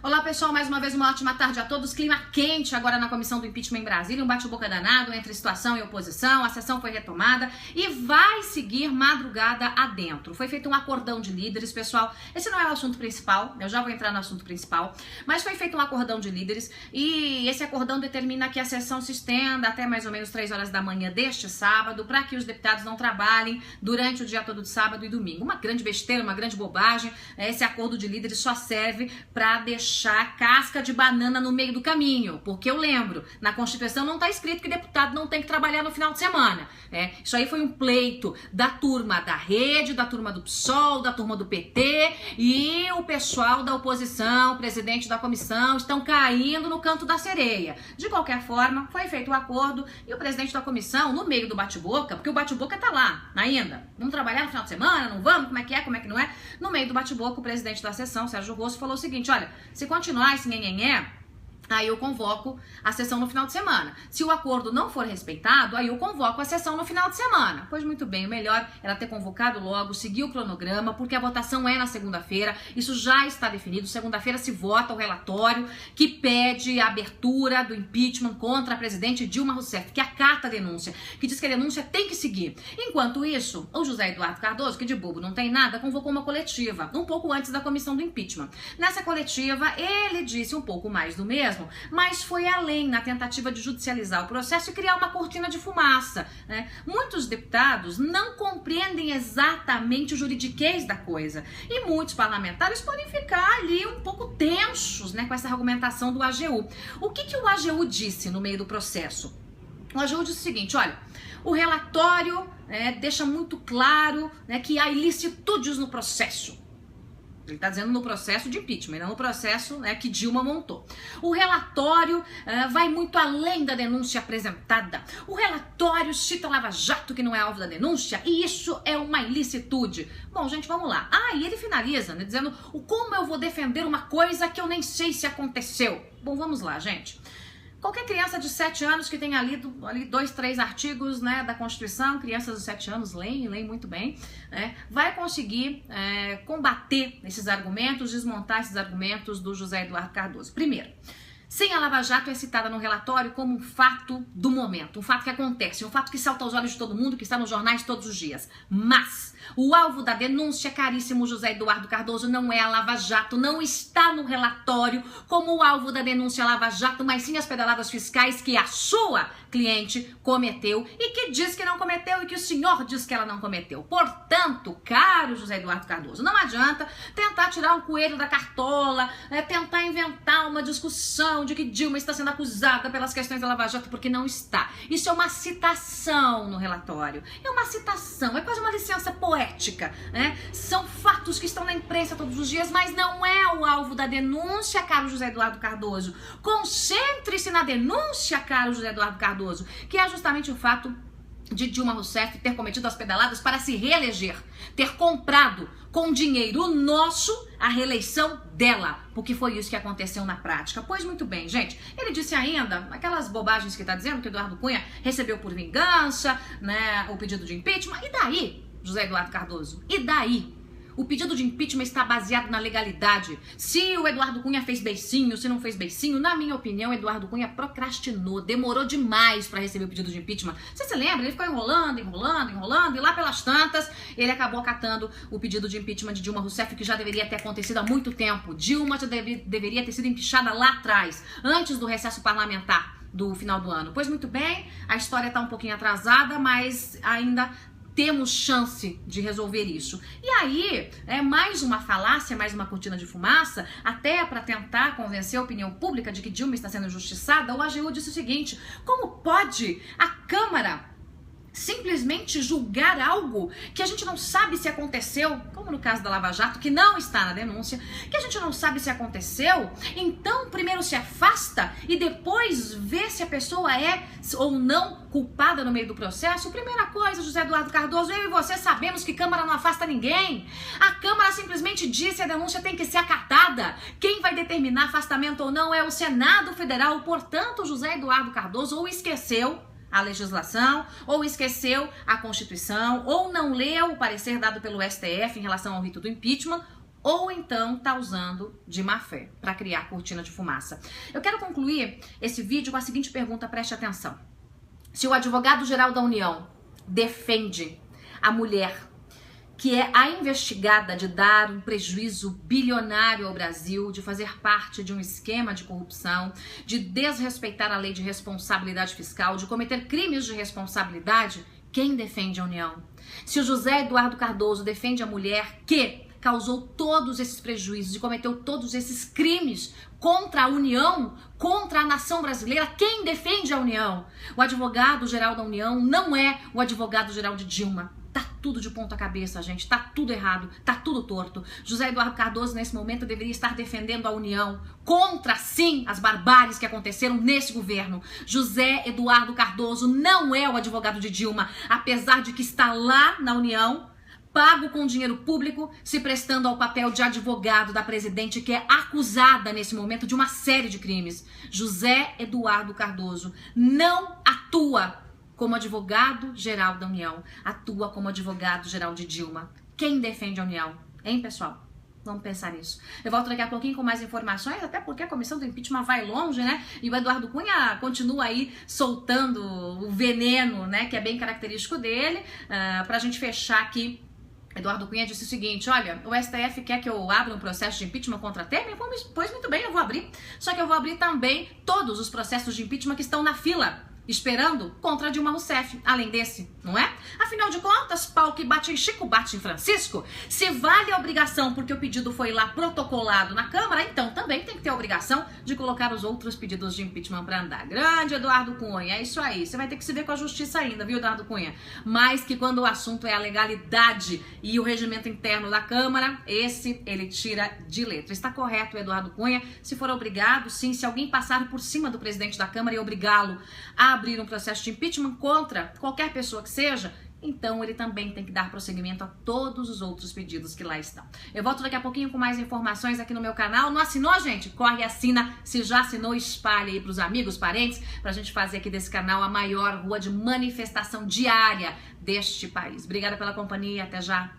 Olá pessoal, mais uma vez uma ótima tarde a todos. Clima quente agora na comissão do impeachment em Brasília, um bate-boca danado entre situação e oposição. A sessão foi retomada e vai seguir madrugada adentro. Foi feito um acordão de líderes, pessoal. Esse não é o assunto principal, eu já vou entrar no assunto principal, mas foi feito um acordão de líderes e esse acordão determina que a sessão se estenda até mais ou menos 3 horas da manhã deste sábado, para que os deputados não trabalhem durante o dia todo de sábado e domingo. Uma grande besteira, uma grande bobagem. Esse acordo de líderes só serve para deixar casca de banana no meio do caminho, porque eu lembro, na Constituição não está escrito que deputado não tem que trabalhar no final de semana. Isso aí foi um pleito da turma da Rede, da turma do PSOL, da turma do PT, e o pessoal da oposição, o presidente da comissão, estão caindo no canto da sereia. De qualquer forma, foi feito o acordo e o presidente da comissão, no meio do bate-boca, porque o bate-boca tá lá ainda, vamos trabalhar no final de semana, não vamos, como é que não é? No meio do bate-boca, o presidente da sessão, Sérgio Rosso, falou o seguinte: olha, se continuar esse nhenhenhé, aí eu convoco a sessão no final de semana. Se o acordo não for respeitado, aí eu convoco a sessão no final de semana. Pois muito bem, o melhor era ter convocado logo, seguir o cronograma, porque a votação é na segunda-feira, isso já está definido. Segunda-feira se vota o relatório que pede a abertura do impeachment contra a presidente Dilma Rousseff, que acata a denúncia, que diz que a denúncia tem que seguir. Enquanto isso, o José Eduardo Cardoso, que de bobo não tem nada, convocou uma coletiva, um pouco antes da comissão do impeachment. Nessa coletiva, ele disse um pouco mais do mesmo, mas foi além na tentativa de judicializar o processo e criar uma cortina de fumaça, né? Muitos deputados não compreendem exatamente o juridiquês da coisa e muitos parlamentares podem ficar ali um pouco tensos, né, com essa argumentação do AGU. O que o AGU disse no meio do processo? O AGU disse o seguinte: olha, o relatório deixa muito claro, né, que há ilicitudes no processo. Ele está dizendo no processo de impeachment, não no processo que Dilma montou. O relatório vai muito além da denúncia apresentada. O relatório cita Lava Jato, que não é alvo da denúncia, e isso é uma ilicitude. Bom, gente, vamos lá. E ele finaliza, né, dizendo como eu vou defender uma coisa que eu nem sei se aconteceu. Bom, vamos lá, gente. Qualquer criança de 7 anos que tenha lido ali 2, 3 artigos, né, da Constituição, crianças de 7 anos leem muito bem, né, vai conseguir combater esses argumentos, desmontar esses argumentos do José Eduardo Cardoso. Primeiro, sim, a Lava Jato é citada no relatório como um fato do momento, um fato que acontece, um fato que salta aos olhos de todo mundo, que está nos jornais todos os dias. Mas o alvo da denúncia, caríssimo José Eduardo Cardoso, não é a Lava Jato, não está no relatório como o alvo da denúncia Lava Jato, mas sim as pedaladas fiscais que a sua cliente cometeu e que diz que não cometeu e que o senhor diz que ela não cometeu. Portanto, caro José Eduardo Cardoso, não adianta tentar tirar um coelho da cartola, tentar inventar uma discussão de que Dilma está sendo acusada pelas questões da Lava Jato, porque não está. Isso é uma citação no relatório. É uma citação, é quase uma licença poética, né? São fatos que estão na imprensa todos os dias, mas não é o alvo da denúncia, caro José Eduardo Cardoso. Concentre-se na denúncia, caro José Eduardo Cardoso, que é justamente o fato de Dilma Rousseff ter cometido as pedaladas para se reeleger, ter comprado com dinheiro nosso a reeleição dela, porque foi isso que aconteceu na prática. Pois muito bem, gente, ele disse ainda aquelas bobagens que está dizendo, que Eduardo Cunha recebeu por vingança, né, o pedido de impeachment. E daí, José Eduardo Cardoso? E daí? O pedido de impeachment está baseado na legalidade. Se o Eduardo Cunha fez beicinho, se não fez beicinho, na minha opinião, Eduardo Cunha procrastinou, demorou demais para receber o pedido de impeachment. Você se lembra? Ele ficou enrolando, e lá pelas tantas, ele acabou acatando o pedido de impeachment de Dilma Rousseff, que já deveria ter acontecido há muito tempo. Dilma já deveria ter sido empichada lá atrás, antes do recesso parlamentar do final do ano. Pois muito bem, a história está um pouquinho atrasada, mas ainda temos chance de resolver isso. E aí, mais uma falácia, mais uma cortina de fumaça, até para tentar convencer a opinião pública de que Dilma está sendo injustiçada, o AGU disse o seguinte: como pode a Câmara simplesmente julgar algo que a gente não sabe se aconteceu, como no caso da Lava Jato, que não está na denúncia, que a gente não sabe se aconteceu? Então primeiro se afasta e depois vê se a pessoa é ou não culpada no meio do processo? Primeira coisa, José Eduardo Cardoso, eu e você sabemos que Câmara não afasta ninguém. A Câmara simplesmente disse que a denúncia tem que ser acatada. Quem vai determinar afastamento ou não é o Senado Federal. Portanto, José Eduardo Cardoso ou esqueceu a legislação, ou esqueceu a Constituição, ou não leu o parecer dado pelo STF em relação ao rito do impeachment, ou então tá usando de má fé para criar cortina de fumaça. Eu quero concluir esse vídeo com a seguinte pergunta, preste atenção. Se o advogado-geral da União defende a mulher que é a investigada de dar um prejuízo bilionário ao Brasil, de fazer parte de um esquema de corrupção, de desrespeitar a lei de responsabilidade fiscal, de cometer crimes de responsabilidade, quem defende a União? Se o José Eduardo Cardoso defende a mulher que causou todos esses prejuízos e cometeu todos esses crimes contra a União, contra a nação brasileira, quem defende a União? O advogado-geral da União não é o advogado-geral de Dilma. Tá tudo de ponta cabeça, gente. Tá tudo errado, tá tudo torto. José Eduardo Cardoso, nesse momento, deveria estar defendendo a União contra, sim, as barbáries que aconteceram nesse governo. José Eduardo Cardoso não é o advogado de Dilma, apesar de que está lá na União, pago com dinheiro público, se prestando ao papel de advogado da presidente que é acusada nesse momento de uma série de crimes. José Eduardo Cardoso não atua como advogado-geral da União, atua como advogado-geral de Dilma. Quem defende a União? Hein, pessoal? Vamos pensar nisso. Eu volto daqui a pouquinho com mais informações, até porque a comissão do impeachment vai longe, né? E o Eduardo Cunha continua aí soltando o veneno, né? Que é bem característico dele. Pra gente fechar aqui, Eduardo Cunha disse o seguinte: olha, o STF quer que eu abra um processo de impeachment contra Temer? Pois muito bem, eu vou abrir. Só que eu vou abrir também todos os processos de impeachment que estão na fila, esperando contra Dilma Rousseff, além desse, não é? Afinal de contas, pau que bate em Chico, bate em Francisco. Se vale a obrigação porque o pedido foi lá protocolado na Câmara, então também tem que ter a obrigação de colocar os outros pedidos de impeachment para andar. Grande Eduardo Cunha, é isso aí. Você vai ter que se ver com a justiça ainda, viu, Eduardo Cunha? Mas que quando o assunto é a legalidade e o regimento interno da Câmara, esse ele tira de letra. Está correto, Eduardo Cunha. Se for obrigado, sim, se alguém passar por cima do presidente da Câmara e obrigá-lo a abrir um processo de impeachment contra qualquer pessoa que seja, então ele também tem que dar prosseguimento a todos os outros pedidos que lá estão. Eu volto daqui a pouquinho com mais informações aqui no meu canal. Não assinou, gente? Corre e assina. Se já assinou, espalhe aí pros amigos, parentes, pra gente fazer aqui desse canal a maior rua de manifestação diária deste país. Obrigada pela companhia, até já.